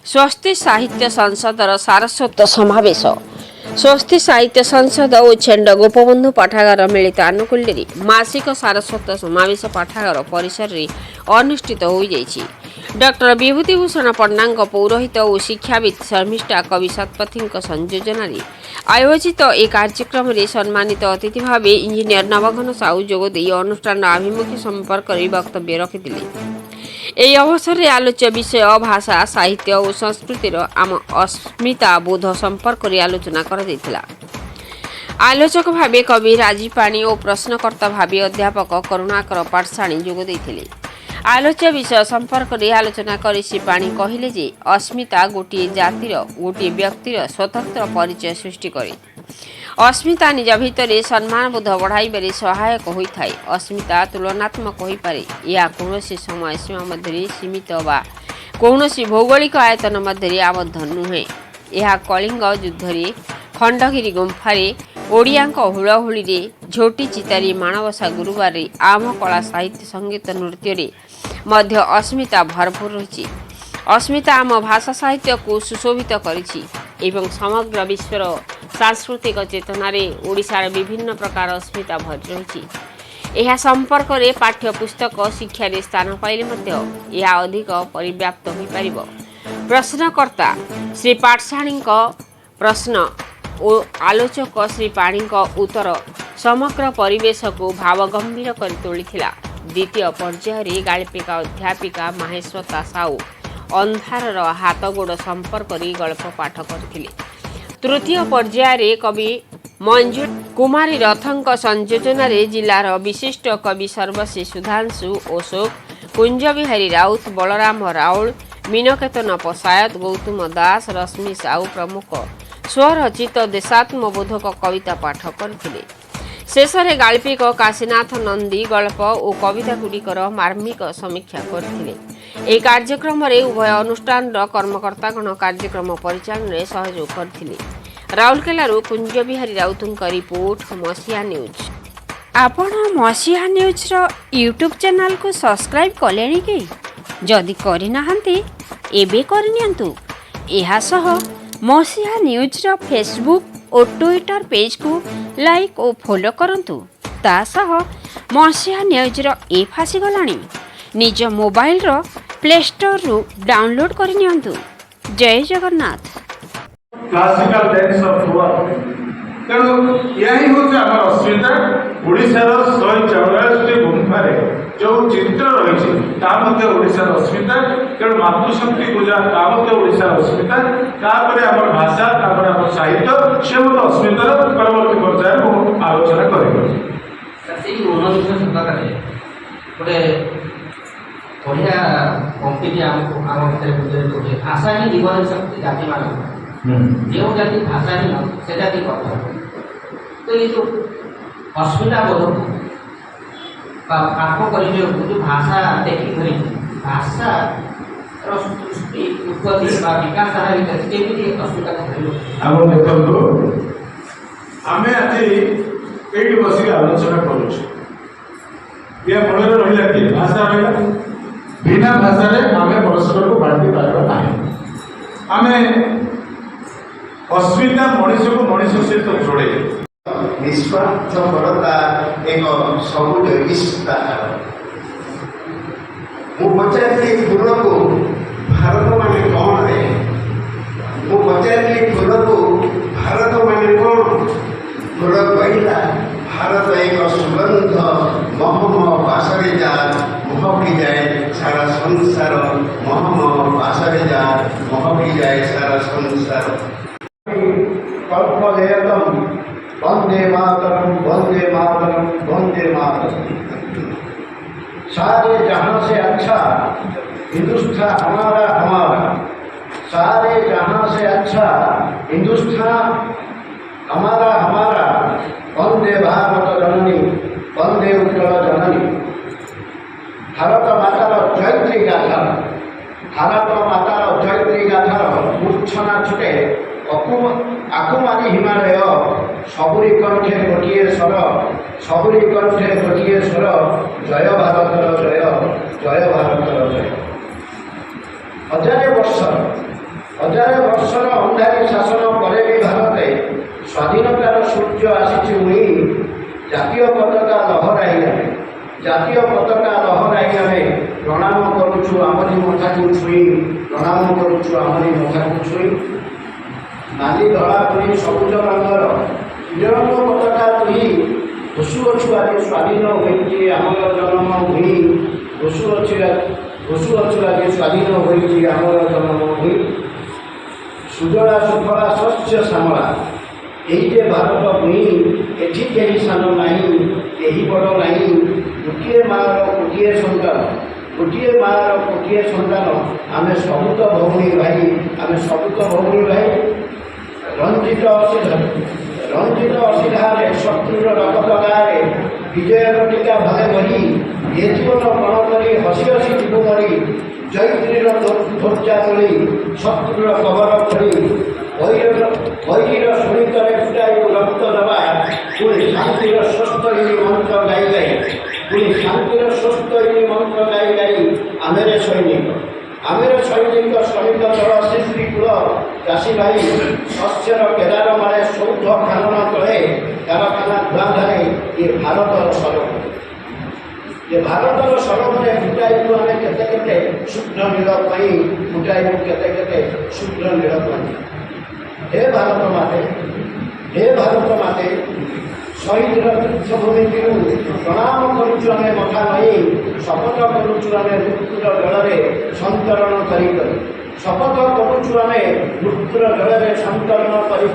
ସ୍ୱସ୍ତି ସାହିତ୍ୟ ସଂସଦର ସାରସ୍ୱତ ସମାବେଶ। ସ୍ୱସ୍ତି ସାହିତ୍ୟ ସଂସଦ ଓ ଛେଣ୍ଡ ଗୋପବନ୍ଧୁ ପାଠାଗାର ମିଳିତ ଆନୁକୂଲ୍ୟରେ ମାସିକ ସାରସ୍ୱତ ସମାବେଶ ପାଠାଗାର ପରିସରରେ ଅନୁଷ୍ଠିତ ହୋଇଯାଇଛି। ଡକ୍ଟର ବିଭୂତିଭୂଷଣ ପଣ୍ଡାଙ୍କ ପୌରୋହିତ ଓ ଶିକ୍ଷାବିତ୍ ଶର୍ମିଷ୍ଠା କବି ଶତପଥୀଙ୍କ ସଂଯୋଜନାରେ ଆୟୋଜିତ ଏ କାର୍ଯ୍ୟକ୍ରମରେ ସମ୍ମାନିତ ଅତିଥି ଭାବେ ଇଞ୍ଜିନିୟର ନବଘନ ସାହୁ ଯୋଗଦେଇ ଅନୁଷ୍ଠାନର ଆଭିମୁଖ୍ୟ ସମ୍ପର୍କରେ ବକ୍ତବ୍ୟ ରଖିଥିଲେ। ଏହି ଅବସରରେ ଆଲୋଚ୍ୟ ବିଷୟ ଭାଷା, ସାହିତ୍ୟ ଓ ସଂସ୍କୃତିର ଆମ ଅସ୍ମିତା ବୋଧ ସମ୍ପର୍କରେ ଆଲୋଚନା କରାଯାଇଥିଲା। ଆଲୋଚକ ଭାବେ କବି ରାଜୀବ ପାଣି ଓ ପ୍ରଶ୍ନକର୍ତ୍ତା ଭାବେ ଅଧ୍ୟାପକ କରୁଣାକର ପାଟ୍ଟଶାଣୀ ଯୋଗ ଦେଇଥିଲେ। ଆଲୋଚ୍ୟ ବିଷୟ ସମ୍ପର୍କରେ ଆଲୋଚନା କରି ଶ୍ରୀ ପାଣି କହିଲେ ଯେ ଅସ୍ମିତା ଗୋଟିଏ ଜାତିର, ଗୋଟିଏ ବ୍ୟକ୍ତିର ସ୍ୱତନ୍ତ୍ର ପରିଚୟ ସୃଷ୍ଟି କରେ। ଅସ୍ମିତା ନିଜ ଭିତରେ ସମ୍ମାନବୋଧ ବଢ଼ାଇବାରେ ସହାୟକ ହୋଇଥାଏ। ଅସ୍ମିତା ତୁଳନାତ୍ମକ ହୋଇପାରେ। ଏହା କୌଣସି ସମୟ ସୀମା ମଧ୍ୟରେ ସୀମିତ ବା କୌଣସି ଭୌଗୋଳିକ ଆୟତନ ମଧ୍ୟରେ ଆବଦ୍ଧ ନୁହେଁ। ଏହା କଳିଙ୍ଗ ଯୁଦ୍ଧରେ, ଖଣ୍ଡଗିରି ଗୁମ୍ଫାରେ, ଓଡ଼ିଆଙ୍କ ହୁଳହୁଳିରେ, ଝୋଟି ଚିତାରେ, ମାଣବସା ଗୁରୁବାରରେ, ଆମ କଳା, ସାହିତ୍ୟ, ସଙ୍ଗୀତ, ନୃତ୍ୟରେ ମଧ୍ୟ ଅସ୍ମିତା ଭରପୁର ରହିଛି। ଅସ୍ମିତା ଆମ ଭାଷା ସାହିତ୍ୟକୁ ସୁଶୋଭିତ କରିଛି ଏବଂ ସମଗ୍ର ବିଶ୍ୱର ସାଂସ୍କୃତିକ ଚେତନାରେ ଓଡ଼ିଶାର ବିଭିନ୍ନ ପ୍ରକାର ଅସ୍ମିତା ଭରି ରହିଛି। ଏହା ସମ୍ପର୍କରେ ପାଠ୍ୟପୁସ୍ତକ ଶିକ୍ଷାରେ ସ୍ଥାନ ପାଇଲେ ମଧ୍ୟ ଏହା ଅଧିକ ପରିବ୍ୟାପ୍ତ ହୋଇପାରିବ। ପ୍ରଶ୍ନକର୍ତ୍ତା ଶ୍ରୀ ପାଟ୍ଟଶାଣୀଙ୍କ ପ୍ରଶ୍ନ ଓ ଆଲୋଚକ ଶ୍ରୀ ପାଣିଙ୍କ ଉତ୍ତର ସମଗ୍ର ପରିବେଶକୁ ଭାବଗମ୍ଭୀର କରି ତୋଳିଥିଲା। ଦ୍ୱିତୀୟ ପର୍ଯ୍ୟାୟରେ ଗାଳ୍ପିକା ଅଧ୍ୟାପିକା ମାହେଶ୍ୱତା ସାହୁ ଅନ୍ଧାରର ହାତଗୋଡ଼ ସମ୍ପର୍କରେ ଗଳ୍ପ ପାଠ କରିଥିଲେ। ତୃତୀୟ ପର୍ଯ୍ୟାୟରେ କବି ମଞ୍ଜୁ କୁମାରୀ ରଥଙ୍କ ସଂଯୋଜନାରେ ଜିଲ୍ଲାର ବିଶିଷ୍ଟ କବି ସର୍ବଶ୍ରୀ ସୁଧାଂଶୁ ଅଶୋକ, କୁଞ୍ଜବିହାରୀ ରାଉତ, ବଳରାମ ରାଉଳ, ମୀନକେତନ ପଶାୟତ, ଗୌତମ ଦାସ, ରଶ୍ମି ସାହୁ ପ୍ରମୁଖ ସ୍ୱରଚିତ ଦେଶାତ୍ମବୋଧକ କବିତା ପାଠ କରିଥିଲେ। ଶେଷରେ ଗାଳ୍ପିକ କାଶୀନାଥ ନନ୍ଦୀ ଗଳ୍ପ ଓ କବିତାଗୁଡ଼ିକର ମାର୍ମିକ ସମୀକ୍ଷା କରିଥିଲେ। ଏହି କାର୍ଯ୍ୟକ୍ରମରେ ଉଭୟ ଅନୁଷ୍ଠାନର କର୍ମକର୍ତ୍ତାଗଣ କାର୍ଯ୍ୟକ୍ରମ ପରିଚାଳନାରେ ସହଯୋଗ କରିଥିଲେ। ରାଉରକେଲାରୁ କୁଞ୍ଜବିହାରୀ ରାଉତଙ୍କ ରିପୋର୍ଟ, ମସିହା ନ୍ୟୁଜ୍। ଆପଣ ମସିହା ନ୍ୟୁଜ୍ର ୟୁଟ୍ୟୁବ୍ ଚ୍ୟାନେଲକୁ ସବସ୍କ୍ରାଇବ୍ କଲେଣି କି? ଯଦି କରିନାହାନ୍ତି ଏବେ କରିନିଅନ୍ତୁ। ଏହା ସହ ମସିହା ନ୍ୟୁଜ୍ର ଫେସବୁକ୍ ଓ ଟ୍ୱିଟର ପେଜ୍କୁ ଲାଇକ୍ ଓ ଫଲୋ କରନ୍ତୁ। ତା ସହ ମସିହା ନ୍ୟୁଜ୍ର ଆପ୍ ଆସିଗଲାଣି। ନିଜ ମୋବାଇଲର ପ୍ଲେ ଷ୍ଟୋରରୁ ଡାଉନଲୋଡ୍ କରିନିଅନ୍ତୁ। ଜୟ Jagannath. Classical dance of work. ତେଣୁ ଏହା ହିଁ ହେଉଛି ଆମର ଅସ୍ମିତା। ଓଡ଼ିଶାର 184ଟି ଗୁମ୍ଫାରେ ଯେଉଁ ଚିତ୍ର ରହିଛି ତାହା ମଧ୍ୟ ଓଡ଼ିଶାର ଅସ୍ମିତା। ତେଣୁ ମାତୃଶକ୍ତି ପୂଜା ତାହା ମଧ୍ୟ ଓଡ଼ିଶାର ଅସ୍ମିତା। ତାପରେ ଆମର ଭାଷା, ତାପରେ ଆମର ସାହିତ୍ୟ, ସେ ମଧ୍ୟ ଅସ୍ମିତାର ପରବର୍ତ୍ତୀ ପର୍ଯ୍ୟାୟରେ ମୁଁ ଆଲୋଚନା କରିବି। ସେଇ 19 ଶତକରେ ଗୋଟେ ବଢ଼ିଆ ପଂକ୍ତିଟି ଆମକୁ ଆମ ଭିତରେ ବୁଝାଇ ଦେଉଛି, ଭାଷା ହିଁ ଜୀବନ ଶକ୍ତି ଜାତିମାନଙ୍କ। ଯେଉଁ ଜାତି ଭାଷାହୀନ ସେ ଜାତି କଥା। ତ ଏଇ ଯେଉଁ ଅସ୍ମିତା ବୋଧକୁ ବା ଆତ୍ମ ପରିଚୟକୁ ଯେଉଁ ଭାଷା ଦେଖି ଧରିଛି, ଭାଷାର ସୃଷ୍ଟି ଉତ୍ପତ୍ତି ବା ବିକାଶ ଧାରା ଭିତରେ କେମିତି ଅସ୍ମିତାକୁ ଧରିବ? ଆପଣ ଦେଖନ୍ତୁ, ଆମେ ଆଜି ଏଇଠି ବସିକି ଆଲୋଚନା କରୁଛୁ। ଏହା ଫଳରେ ରହିଲା କି ଭାଷା ରହିଲା। ବିନା ଭାଷାରେ ଆମେ ପରସ୍ପରକୁ ବାଣ୍ଟି ପାରିବା ନାହିଁ। ଆମେ ଅସ୍ମିତା ମଣିଷକୁ ମଣିଷ ସହିତ ଯୋଡ଼େ। ନିଃସ୍ୱାର୍ଥପରତା ଏକ ସବୁଜ ଇଷ୍ଟା। ମୁଁ ପଚାରିଲି ଫୁଲକୁ ଭାରତ ମାନେ କ'ଣ ରେ? ମୁଁ ପଚାରିଲି ଫୁଲକୁ ଭାରତ ମାନେ କ'ଣ? ଫୁଲ କହିଲା ଭାରତ ଏକ ସୁଗନ୍ଧ ମହମ ବାସରେ ଯା ମହକି ଯାଏ ସାରା ସଂସାର। ମହମ ବାସରେ ଯା ମହକି ଯାଏ ସାରା ସଂସାର। কল্পলেয়তম বন্দে মাতরম বন্দে মাতরম বন্দে মাতরম। सारे जहां से अच्छा हिंदुस्तान हमारा हमारा। सारे जहां से अच्छा हिंदुस्तान हमारा हमारा। वंदे भारत जननी वंदे उत्कल जननी। भारत मातार जयत्री गाथा, भारत मातार जयत्री गाथार মূর্ছনা ছুটে আকুমারি হিমালয়। ସବୁରି কণ্ঠে ଗୋଟିଏ ସ୍ୱର, ସବୁରି কণ্ঠে ଗୋଟିଏ ସ୍ୱର। ଜୟ ଭାରତର ଜୟ, ଜୟ ଭାରତର ଜୟ। ହଜାରେ ବର୍ଷ ବଂଶଧାରୀ ଶାସନ ପରେ ବି ଭାରତରେ ସ୍ୱାଧୀନତାର ସୂର୍ଯ୍ୟ ଆସିଛି ଉଇଁ ଜାତୀୟ ପତାକା ଲହରାଇ ଆମେ ଜାତୀୟ ପତାକା ଲହରାଇ ଆମେ ପ୍ରଣାମ କରୁଛୁ ଆମରି ମଥାକୁ ଛୁଇଁ ପ୍ରଣାମ କରୁଛୁ ଆମରି ମଥାକୁ ଛୁଇଁ ନାଲି ଧଳା ପୁଣି ସବୁଜ ରଙ୍ଗର ତ୍ରିରଙ୍ଗ ପତାକା ତୁହି ଘୋଷୁଅଛୁ ଆଜି ସ୍ୱାଧୀନ ହୋଇଛି ଆମର ଜନ୍ମ ଭୂଇଁ ଘୋଷୁଅଛୁ ଆଜି ସ୍ୱାଧୀନ ହୋଇଛି ଆମର ଜନ୍ମ ଭୂଇଁ ସୁଜଳା ସୁଫଳା ଶସ୍ୟ ଶ୍ୟାମଳା ଏହି ଯେ ଭାରତ ଭୂଇଁ ଏଠି କେହି ସାନ ନାହିଁ କେହି ବଡ଼ ନାହିଁ ଗୋଟିଏ ମାଆର ଗୋଟିଏ ସନ୍ତାନ ଗୋଟିଏ ମାଆର ଗୋଟିଏ ସନ୍ତାନ ଆମେ ସବୁ ତ ଭଉଣୀ ଭାଇ ଆମେ ସବୁ ତ ଭଉଣୀ ଭାଇ ରଞ୍ଜିତ ଅସିଧାରେ ଶତ୍ରୁର ରକତ ଗାଁରେ ବିଜୟର ଟୀକା ଭାବେ ବହି ଏ ଜୀବନ ପଣ କରି ହସି ହସି ଯିବୁ ମରି ଜୈତ୍ରୀର ଧ୍ୱଜା ତୋଳି ଶତ୍ରୁର କବର ଖୋଳି ବୈରୀର ଶୁଣିତରେ ଫୁଟାଇ ରକ୍ତ ଦେବା ପୁଣି ଶାନ୍ତିର ସ୍ୱସ୍ଥ ଏହି ମନ୍ତ୍ର ଗାଇ ଗାଇ ପୁଣି ଶାନ୍ତିର ସ୍ୱସ୍ଥ ଏହି ମନ୍ତ୍ର ଗାଇ ଗାଇ ଆମେରେ ସୈନିକ ଶ୍ରମିକ ଦଳ ଶିଳ୍ପୀ କୂଳ ଚାଷୀ ଭାଇ ଶସ୍ୟର କେଦାର ମାଳେ ସୌଧ ଖାନନ ତଳେ କାରଖାନା ଧୂଆଁଧାରେ ଏ ଭାରତର ସଡ଼କରେ ଫୁଟାଇବୁ ଆମେ କେତେ କେତେ ଶୁଦ୍ଧ ନୀଳ ପାଇଁ ଫୁଟାଇବୁ କେତେ କେତେ ଶୁଦ୍ଧ ନୀଳ ପାଇଁ ହେ ଭାରତ ମାତେ ଶହୀଦର ତୀର୍ଥଭୂମିକୁ ପ୍ରଣାମ କରୁଛୁ ଆମେ ମଥା ନଈ ଶପଥ କରୁଛୁ ଆମେ ମୃତ୍ୟୁର ଜଳରେ ସନ୍ତରଣ କରି ଶପଥ କରୁଛୁ ଆମେ ମୃତ୍ୟୁର ଜଳରେ ସନ୍ତରଣ କରି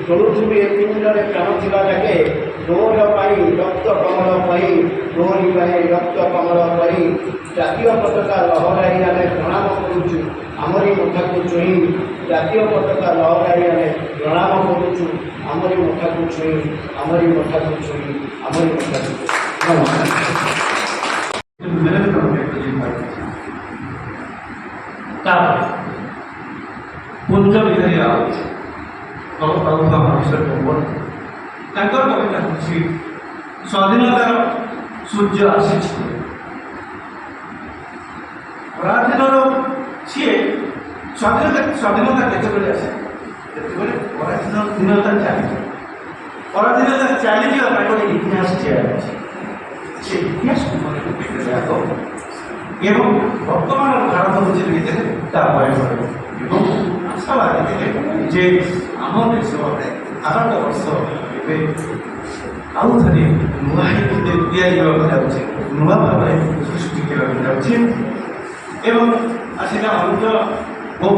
ତୋଳୁଥିବୁ ଏ ପିଣ୍ଡରେ ପ୍ରାଣ ଥିବା ଯାକେ ତୋର ପାଇଁ ରକ୍ତ କମଳ ପାଇଁ ତୋରି ପାଇଁ ରକ୍ତ କମଳ ପାଇଁ ଜାତୀୟ ପତାକା ଲହରାଇ ଆମେ ପ୍ରଣାମ କରୁଛୁ ଆମରି ମଥାକୁ ଛୁଇଁ ଜାତୀୟ ପତାକା ଲହରାଇ ଆମେ ପ୍ରଣାମ କରୁଛୁ ଆମରି ମଥାକୁ ଛୁଇଁ ଆମରି ମଥାକୁ ଛୁଇଁ ଆମରି ମଥାକୁ ପୂଜ ବିଧାୟୀ ଆଉଛି ପ୍ରଭୁତ୍ୱ ମଣିଷ ପବନ ତାଙ୍କର କବିତା ହେଉଛି ସ୍ୱାଧୀନତାର ସୂର୍ଯ୍ୟ ଆସିଛି ପରାଧୀନର ସିଏ ସ୍ୱାଧୀନତା କେତେବେଳେ ଆସେ ଯେତେବେଳେ ପରାଧୀନତା ଚାଲିଯିବ ପରାଧୀନତା ଚାଲିଯିବା ପାଇଁ ଗୋଟେ ଇତିହାସ ଠିଆ ଅଛି ସେ ଇତିହାସକୁ ମନେ ଆଗ ଏବଂ ବର୍ତ୍ତମାନର ଭାରତ ବୁଝି ଭିତରେ ତାପରେ ଏବଂ ଆଶାବାଦୀ ଥିଲେ ଯେ ଆମ ଦେଶ ଭାରତବର୍ଷ ଏବେ ଆଉ ଥରେ ନୂଆ ତିଆରି ହେବାକୁ ଯାଉଛି ନୂଆ ଭାବରେ ସୃଷ୍ଟି କରିବାକୁ ଯାଉଛି ଏବଂ ଆସିଲା ଅନ୍ତ